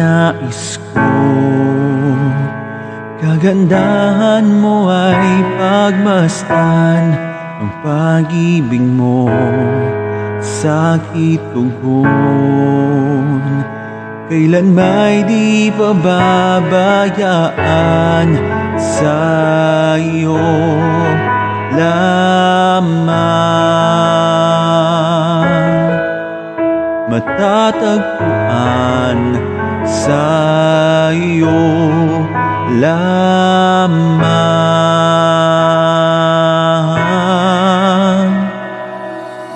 Nais ko, kagandahan mo ay pagmasdan. Ang pag-ibig mo sakit tugon, kailan may di pababayaan. Sa iyo lamang matatagpuan, sa iyo lamang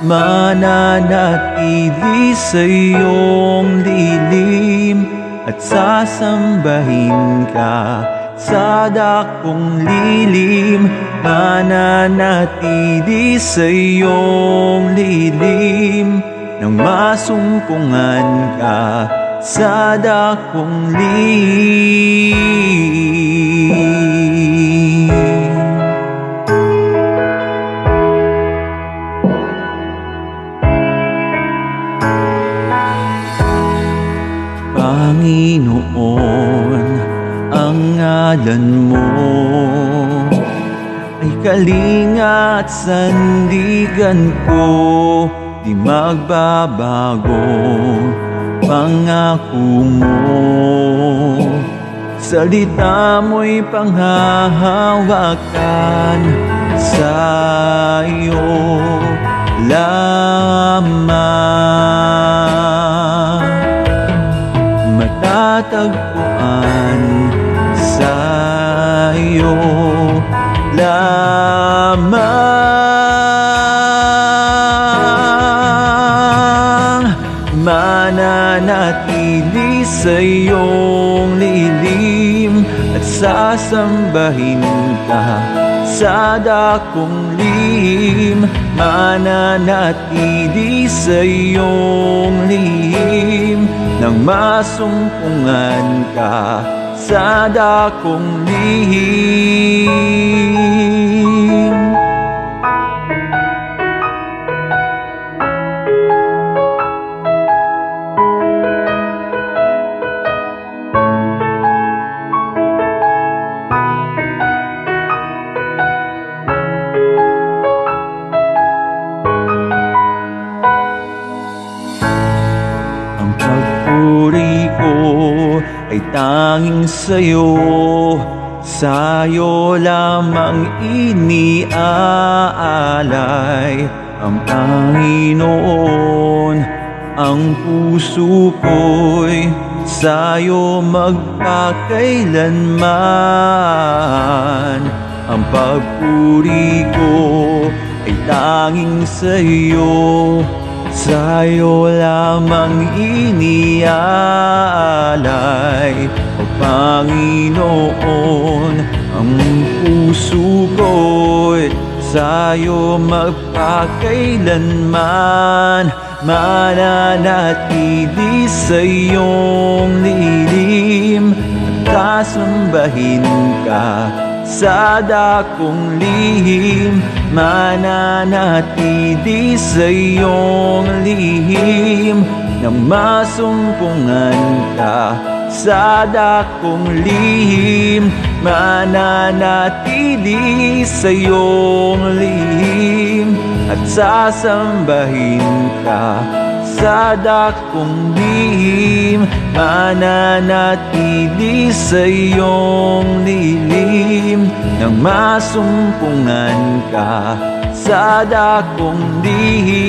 mananatili sa iyong lilim at sasambahin ka sa dakong lilim. Mananatili sa iyong lilim nang masumpungan ka sa dakong lilim. Panginoon, ang ngalan mo ay kalinga at sandigan ko, di magbabago pangako mo. Salita mo'y panghahawakan, sa iyo lamang matatagpuan, sa iyo lamang mananatili sa iyong lilim at sasambahin ka sa dakong lihim. Mananatili sa iyong lihim nang masumpungan ka sa dakong lihim. Pagpuri ko ay tanging sa'yo, sa'yo lamang iniaalay. Ang Panginoon, ang puso ko'y sa'yo magpakailanman. Ang pagpuri ko ay tanging sa'yo, sa'yo lamang iniaalay. O Panginoon, ang puso ko'y sa'yo magpakailanman. Mananatili sa iyong lilim at kasambahin ka sa dakong lihim. Mananatili sa iyong lihim nang masumpungan ka sa dakong lihim. Mananatili sa iyong lihim at sasambahin ka sa dakong lihim. Mananatili sa iyong lilim nang masumpungan ka sa dakong lihim.